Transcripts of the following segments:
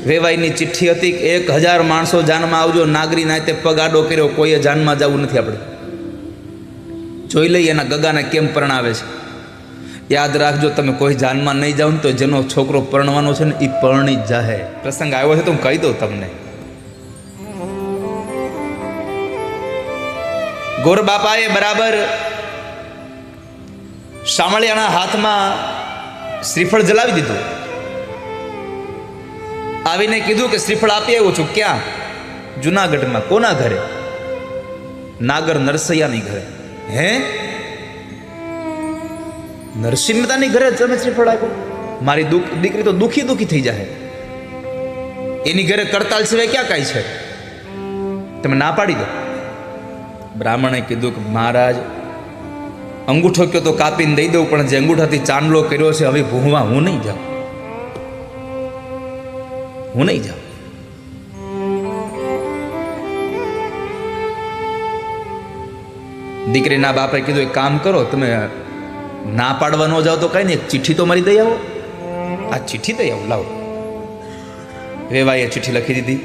વેવાઈની ચિઠ્ઠી હતી કે 1000 માણસો જાનમાં આવજો, નાગરી નાતે પગ આડો કર્યો, કોઈએ જાનમાં જવું નથી. આપણે જોઈ લઈએ એના ગગાને કેમ પરણાવે છે. યાદ રાખજો, તમે કોઈ જાનમાં નહીં જાઓ ને તો જેનો છોકરો પરણવાનો છે ને એ પરણી જ જાહે. પ્રસંગ આવ્યો છે તો હું કહી દઉં તમને. ગોર બાપાએ બરાબર શામળિયાના હાથમાં શ્રીફળ જલાવી દીધું. આવીને કીધું કે શ્રીફળ આપી આવ્યો છું. ક્યાં? જુનાગઢમાં. કોના ઘરે? નાગર નરસૈયાની ઘરે. હે? નરસિંહ મહેતાની ઘરે તમે શ્રીફળ આપ્યો? મારી દીકરી તો દુખી થઈ જાય. એની ઘરે કરતાલ સિવાય ક્યાં કાંઈ છે? તમે ના પાડી દો. બ્રાહ્મણે કીધું કે મહારાજ, અંગૂઠો કયો તો કાપીને દઈ દઉં, પણ જે અંગૂઠાથી ચાંદલો કર્યો છે હવે ભૂવા હું નહીં જાઉં. દીકરીના બાપે કીધું એક કામ કરો, તમે ના પાડવા ન જાઓ તો કઈ નહીં, એક ચિઠ્ઠી તો મારી દઈ આવો. આ ચિઠ્ઠી દઈ આવો, લાવો. વેવાઈએ ચિઠ્ઠી લખી દીધી.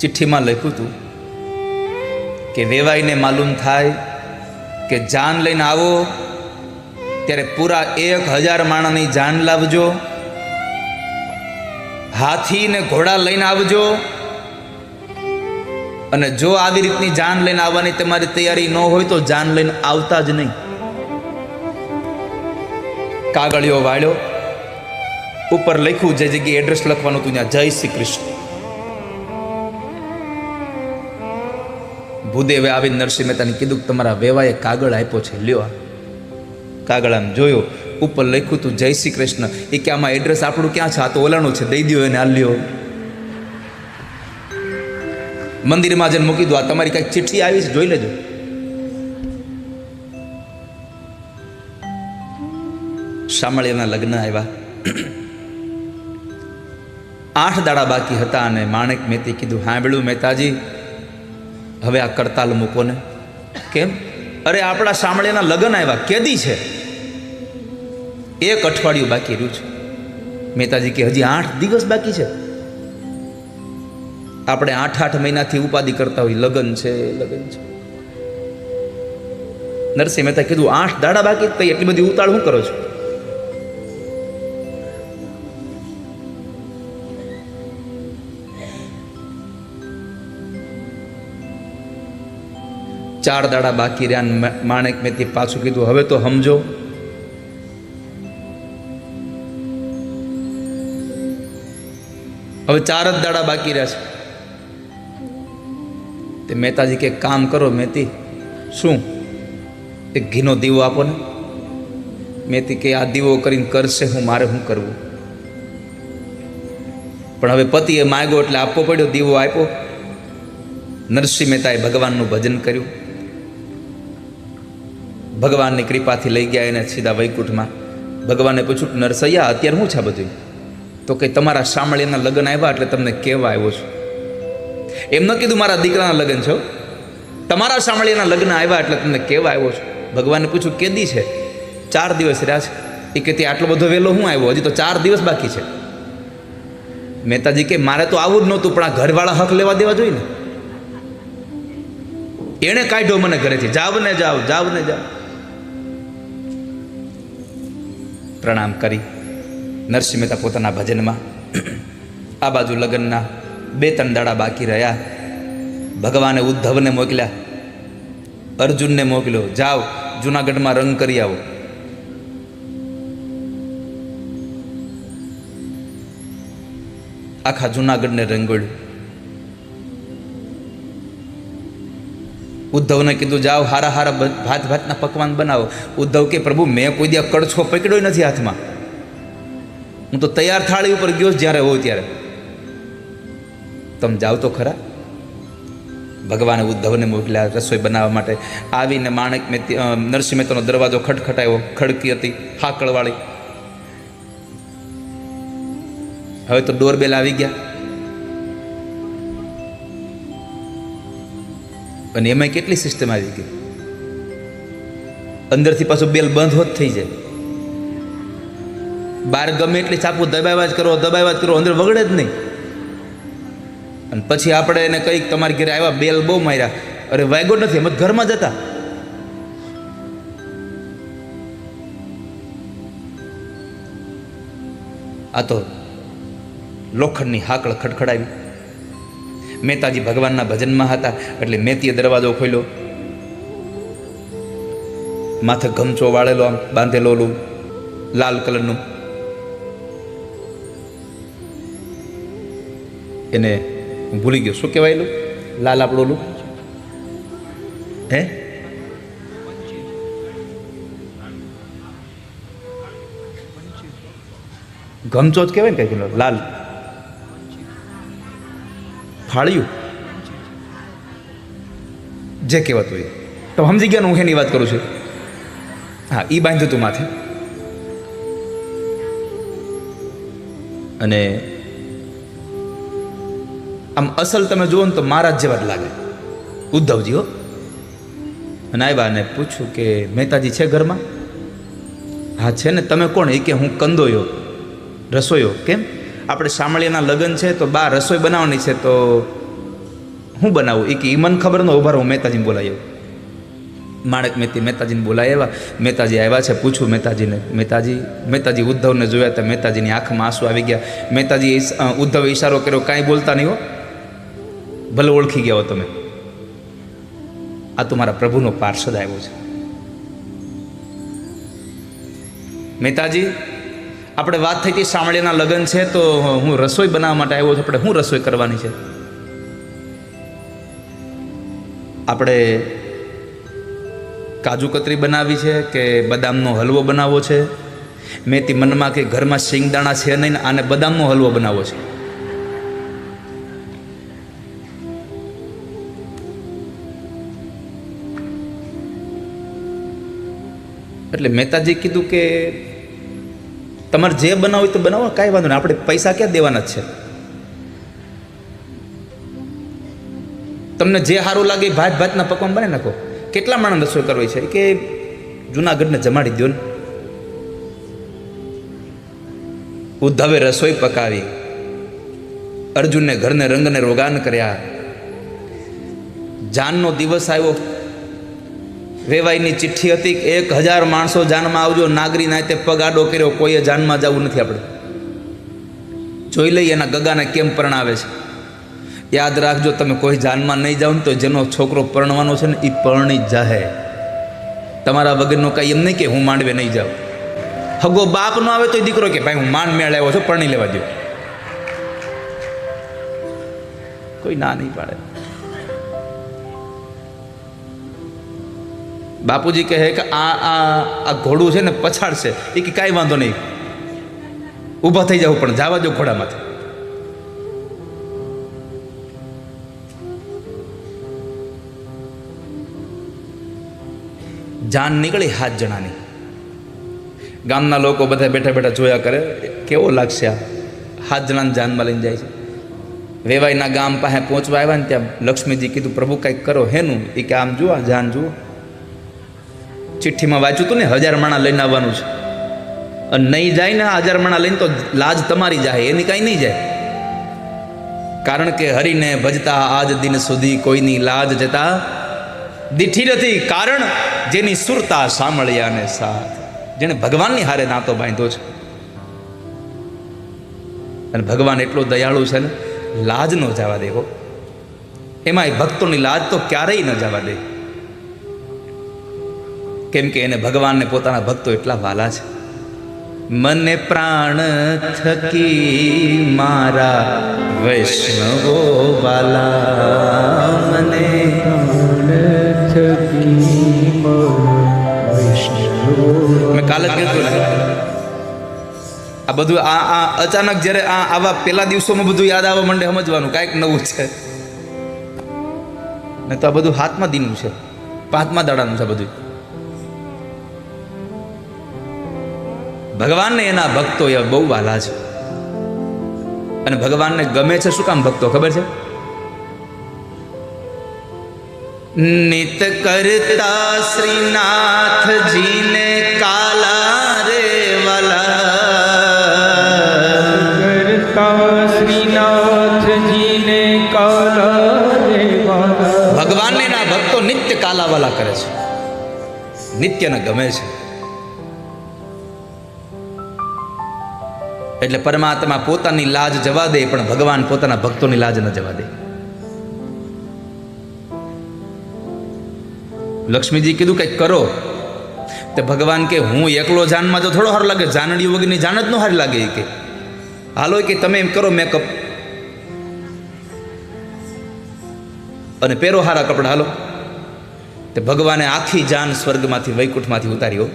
ચિઠ્ઠીમાં લખ્યું હતું કે વેવાઈને માલુમ થાય કે જાન લઈને આવો ત્યારે પૂરા 1000 માણસની જાન લાવજો, હાથી ને ઘોડા લઈને આવજો, અને જો આવી રીતની જાન લઈને આવવાની તમારી તૈયારી ન હોય તો જાન લઈને આવતા જ નહીં. કાગળિયો વાળ્યો, ઉપર લખ્યું જે જગ્યાએ એડ્રેસ લખવાનું હતું ત્યાં જય શ્રી કૃષ્ણ. ભૂદેવે આવીને નરસિંહ મહેતાને કીધું કે તમારા વેવાએ કાગળ આપ્યો છે, લ્યો. કાગળ આમ જોયો, ઉપર લખ્યું હતું જય શ્રી કૃષ્ણ. એ કે આમાં એડ્રેસ આપણું ક્યાં છે? આ તો ઓલાનું છે, દઈ દો એને, આ લ્યો. મંદિરમાં જઈને મૂકી દો. આ તમારી કઈક ચિઠ્ઠી આવી છે, જોઈ લેજો. શામળિયાના લગ્ન આવ્યા. 8 દાડા બાકી હતા અને માણેક મહેતે કીધું, હાંભળ્યું મહેતાજી, હવે આ કરતાલ મૂકો ને. કેમ? અરે આપણા શામળિયાના લગ્ન આવ્યા, કેદી છે? 1 અઠવાડિયું બાકી રહ્યું છે. મહેતાજી કે હજી 8 દિવસ બાકી છે. આપણે 8 મહિનાથી ઉપાધિ કરતા હોય, લગ્ન છે. નરસિંહ મહેતા કીધું 8 દાડા બાકી, તો એટલી બધી ઉતાળ શું કરો છો? ચાર દાડા બાકી રહ્યા. માણેક મહેતે પાછું કીધું, હવે તો સમજો. હવે 4 જ દાડા બાકી રહ્યા છે. તે મહેતાજી કે કામ કરો મહેતી. શું? એક ઘીનો દીવો આપો ને. મહેતી કે આ દીવો કરીને કરશે હું, મારે શું કરવું? પણ હવે પતિએ માગ્યો એટલે આપવો પડ્યો. દીવો આપ્યો. નરસિંહ મહેતાએ ભગવાનનું ભજન કર્યું. ભગવાનની કૃપાથી લઈ ગયા એને સીધા વૈકુંઠમાં. ભગવાને પૂછ્યું, નરસૈયા અત્યારે શું છે બધું? તો કે તમારા શામળિયાના લગ્ન આવ્યા એટલે તમને કહેવા આવ્યો છું. એમ ન કીધું મારા દીકરાના લગ્ન છે, તમારા શામળિયાના લગ્ન આવ્યા એટલે તમને કહેવા આવ્યો છું. ભગવાને પૂછ્યું, કેદી છે? 4 દિવસ રહ્યા છે. એ કે આટલો બધો વહેલો હું આવ્યો? હજી તો 4 દિવસ બાકી છે. મહેતાજી કે મારે તો આવું જ નહોતું, પણ આ ઘરવાળા હક લેવા દેવા જોઈએ ને. એણે કાઢ્યો મને ઘરેથી. જાવ ને જાવ. પ્રણામ કરી નરસિંહ મહેતા પોતાના ભજનમાં. આ બાજુ લગ્નના 2-3 દાડા બાકી રહ્યા. ભગવાને ઉદ્ધવને મોકલ્યા, અર્જુનને મોકલ્યો, જાઓ જુનાગઢમાં રંગ કરી આવો. આખા જુનાગઢને રંગોળ્યું. ઉદ્ધવને કીધું, જાઓ હારા ભાતના પકવાન બનાવો. ઉદ્ધવ કે પ્રભુ, મેં કોઈ દી કડછો પકડ્યો નથી હાથમાં. હું તો તૈયાર થાળી ઉપર ગયો જ્યારે હોય ત્યારે. તમે જાઓ તો ખરા. ભગવાને ઉદ્ધવને મોકલ્યા રસોઈ બનાવવા માટે. આવીને માણેક મહેતે નરસિંહ મહેતાનો દરવાજો ખટખટાયો. ખડકી હતી હાકળવાળી. હવે તો ડોરબેલ આવી ગયા. અને એમાં કેટલી સિસ્ટમ આવી ગઈ. અંદરથી પાછું બેલ બંધ હોત થઈ જાય. બહાર ગમે એટલી ચાપુ દબાવ્યા જ કરો અંદર વગડે જ નહીં. અને પછી આપણે એને કંઈક તમારી ઘરે આવ્યા, બેલ બહુ માર્યા, અરે વાગ્યો નથી, એમ જ ઘરમાં જતા. આ તો લોખંડની હાકળ ખડખડાવી. મહેતાજી ભગવાનના ભજનમાં હતા એટલે મહેતીએ દરવાજો ખોલ્યો. માથે ગમચો વાળેલો, આમ બાંધેલો, ઓલું લાલ કલરનું. એને હું ભૂલી ગયો, શું કહેવાયેલું લાલ આપણું ઓલું? હે, ગમચો જ કહેવાય ને કંઈક લાલ ફાળ્યું, જે કહેવાતું હોય તો સમજી ગયા ને હું એની વાત કરું છું. હા, એ બાંધ્યું હતું માથે. અને આમ અસલ તમે જુઓ ને તો મહારાજ જેવા જ લાગે ઉદ્ધવજી. હો, અને આવ્યા અને પૂછ્યું કે મહેતાજી છે ઘરમાં? હા છે ને. તમે કોણ? એ કે હું કંદોયો, રસોઈયો. કેમ? આપણે શામળિયાના લગ્ન છે તો બા રસોઈ બનાવવાની છે, તો હું બનાવું? એ કે એ મને ખબર ન. ઉભા હું મહેતાજીને બોલાવી આવ્યો. માણેક મહેતાજીને બોલાવી આવ્યા. મહેતાજી આવ્યા છે, પૂછું મહેતાજીને. મહેતાજી ઉદ્ધવને જોયા તો મહેતાજીની આંખમાં આંસુ આવી ગયા. મહેતાજી ઉદ્ધવે ઈશારો કર્યો, કાંઈ બોલતા નહીં હો, ભલે ઓળખી ગયા હો તમે, આ તો મારા પ્રભુનો પાર્ષદ આવ્યો છે. મહેતાજી, આપણે વાત થઈ હતી શામળિયાના લગ્ન છે તો હું રસોઈ બનાવવા માટે આવ્યો છું. આપણે શું રસોઈ કરવાની છે? આપણે કાજુ કતરી બનાવી છે કે બદામનો હલવો બનાવવો છે? મેથી મનમાં કે ઘરમાં શિંગદાણા છે નહીં, આને બદામનો હલવો બનાવવો છે. એટલે મહેતાજી કીધું કે તમારે જે બનાવો હોય તો બનાવો, કાંઈ વાંધો નહીં, આપણે પૈસા ક્યાં દેવાના જ છે. તમને જે સારું લાગે ભાતના પકવાન બને નાખો. કેટલા માણસ રસોઈ કરવી છે? કે જુનાગઢને જમાડી દો ને. ઉદ્ધવે રસોઈ પકાવી, અર્જુનને ઘરને રંગને રોગાન કર્યા. જાનનો દિવસ આવ્યો, વેવાઈની ચિઠ્ઠી હતી કે 1000 માણસો જાનમાં આવજો. નાગરી નાતે પગ આડો કર્યો, કોઈએ જાનમાં જવું નથી. આપણે જોઈ લઈએ એના ગગાને કેમ પરણાવે છે. યાદ રાખજો, તમે કોઈ જાનમાં નહીં જાઓ ને તો જેનો છોકરો પરણવાનો છે ને એ પરણી જ જાહે. તમારા વગરનો કાંઈ એમ નહીં કે હું માંડવે નહીં જાઉં. હગો બાપ નો આવે તો દીકરો કે ભાઈ હું માંડ મેળ આવ્યો છું, પરણી લેવા દો. કોઈ ના નહીં પાડે. બાપુજી કહે કે આ ઘોડું છે ને પછાડશે. એ કે કાંઈ વાંધો નહીં, ઊભા થઈ જાવ, પણ જવા દો ઘોડામાંથી. જાન નીકળી 7 જણાની. ગામના લોકો બધા બેઠા બેઠા જોયા કરે, કેવો લાગશે આ 7 જણાને જાનમાં લઈને જાય છે. વેવાઈના ગામ પાસે પહોંચવા આવ્યા ને ત્યાં લક્ષ્મીજી કીધું પ્રભુ કંઈક કરો. હેનું? એ કે આમ જુઓ, જાન જુઓ. ચિઠ્ઠીમાં વાંચ્યું હતું ને 1000 માણા લઈને આવવાનું છે. અને નહીં જાય ને 1000 માણા લઈને તો લાજ તમારી જાય, એની કાંઈ નહીં જાય. કારણ કે હરિને ભજતા આજ દિન સુધી કોઈની લાજ જતા દીઠી નથી. કારણ જેની સુરતા સાંભળ્યાને સાથ, જેને ભગવાનની હારે નાતો બાંધ્યો છે. અને ભગવાન એટલો દયાળુ છે ને, લાજ ન જવા દે. હો, એમાંય ભક્તોની લાજ તો ક્યારેય ન જવા દે. કેમ કે એને ભગવાનને પોતાના ભક્તો એટલા વાલા છે. મને પ્રાણ થકી મારા વૈષ્ણવો વાલા, મને મેં કાલે જ કીધું ને, આ બધું આ અચાનક જ્યારે આવા પેલા દિવસોમાં બધું યાદ આવવા માંડે, સમજવાનું કાંઈક નવું છે. ને તો આ બધું 7મા દિનનું છે, 5મા દાડાનું છે બધું. ભગવાનને એના ભક્તો એ બહુ વાલા છે. અને ભગવાનને ગમે છે શું કામ ભક્તો ખબર છે? નિત કરતા શ્રીનાથજીને કાલા રે વાલા, નિત્યને ગમે છે. એટલે પરમાત્મા પોતાની લાજ જવા દે, પણ ભગવાન પોતાના ભક્તોની લાજ ન જવા દે. લક્ષ્મીજી કીધું કંઈક કરો, તે ભગવાન કે હું એકલો જાનમાં તો થોડો હાર લાગે, જાનડીઓ વગરની જાન જ ન હારી લાગે. કે હાલો કે તમે એમ કરો મેકઅપ અને પહેરો હારા કપડા, હાલો. તે ભગવાને આખી જાન સ્વર્ગમાંથી વૈકુંઠમાંથી ઉતાર્યો.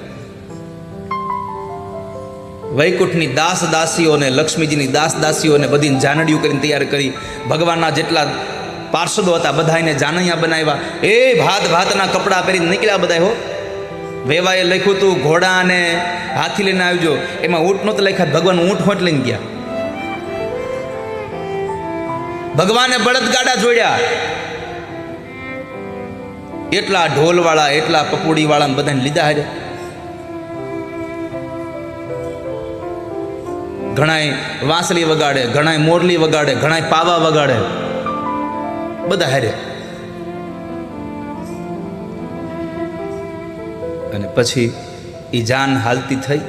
વૈકુંઠની દાસ દાસીઓને, લક્ષ્મીજીની દાસ દાસીઓને બધીને જાનડીઓ કરીને તૈયાર કરી. ભગવાનના જેટલા પાર્ષદો હતા બધાને જાનૈયા બનાવ્યા. એ ભાત ભાતના કપડાં પહેરીને નીકળ્યા બધા. હો, વેવાએ લખ્યું હતું ઘોડા અને હાથી લઈને આવજો. એમાં ઊંટ નહોતું લખ્યા, ભગવાન ઊંટ હોટ લઈને ગયા. ભગવાને બળદગાડા જોડ્યા. એટલા ઢોલવાળા, એટલા પપુડીવાળા બધાને લીધા હારે. ઘણાય વાંસળી વગાડે, ઘણાય મોરલી વગાડે, ઘણાય પાવા વગાડે, બધા હારે. અને પછી એ જાન હાલતી થઈ.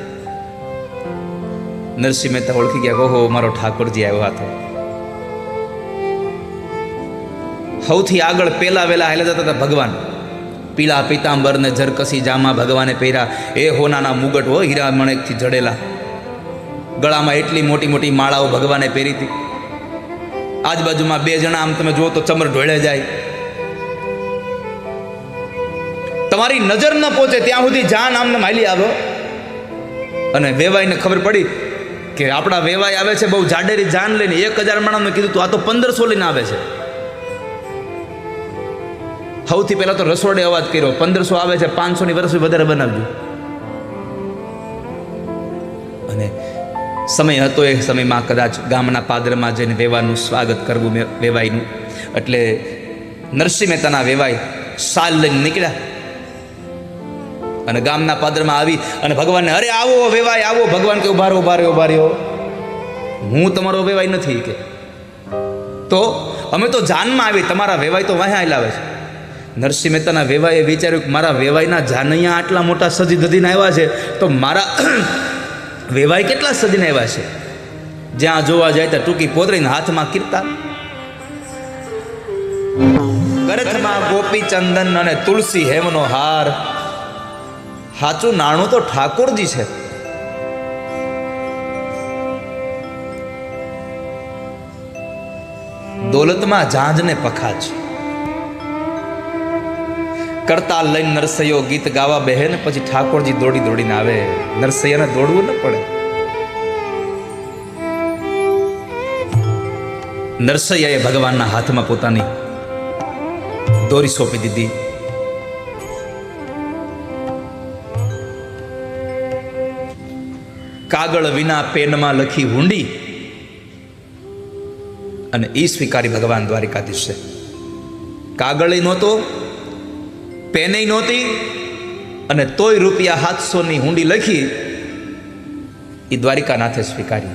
નરસિંહ મહેતા ઓળખી ગયા, ઓહો મારો ઠાકોરજી આવ્યો હતો. સૌથી આગળ પેલા વેલા હાલ્યા જતા હતા ભગવાન. પીળા પીતાંબર ને જરકસી જામા ભગવાને પહેર્યા. એ હોનાના મુગટ હો, હીરા મણેકથી જડેલા. ગળામાં એટલી મોટી મોટી માળાઓ ભગવાને પહેરી હતી. આજુબાજુમાં બે જણા આમ તમે જુઓ તો ચમર ઢોળે જાય. તમારી નજર ન પહોંચે ત્યાં સુધી જાન આમને માલી આવ્યો. અને વેવાઈને ખબર પડી કે આપણા વેવાઈ આવે છે બહુ જાડેરી જાન લઈને. 1000 માણસને કીધું તું આ તો 1500 લઈને આવે છે. સૌથી પહેલા તો રસોડે અવાજ કર્યો, 1500 આવે છે, 500ની વર્ષથી વધારે બનાવજો. અને સમય હતો, એ સમયમાં કદાચ ગામના પાદરમાં જઈને વેવાનું સ્વાગત કરવું, વેવાઈનું. એટલે નરસિંહ મહેતાના વેવાઈ સાલ લઈને નીકળ્યા અને ગામના પાદરમાં આવી અને ભગવાનને, અરે આવો વેવાઈ આવો. ભગવાન કે ઉભા રહ્યો, હું તમારો વેવાઈ નથી. કે તો અમે તો જાનમાં આવી, તમારા વેવાઈ તો વાહે લાવે છે. નરસિંહ મહેતાના વેવાઈએ વિચાર્યું કે મારા વેવાઈના જાનૈયા આટલા મોટા સજી ધજીને આવ્યા છે, તો મારા વેવાઈ કેટલા સજીને આવ્યા છે. જ્યાં જોવા જાય ત્યાં ટૂંકી પોતરીને હાથમાં કીર્તા, ગરજમાં ગોપી ચંદન અને તુલસી હેમનો હાર. સાચું નાણું તો ઠાકોરજી છે. દોલતમાં ઝાંઝને પખાજ. કરતાલ લઈને નરસૈયો ગીત ગાવા બેહે ને પછી ઠાકોરજી દોડી દોડીને આવે. નરસૈયાને દોડવું ન પડે. નરસૈયાએ ભગવાનના હાથમાં પોતાની દોરી સોંપી દીધી. કાગળ વિના પેનમાં લખી હુંડી અને એ સ્વીકારી ભગવાન દ્વારિકાધીશે. કાગળ નહોતો, પેને નહોતી, અને તોય ₹700ની હુંડી લખી એ દ્વારિકાનાથે સ્વીકારી.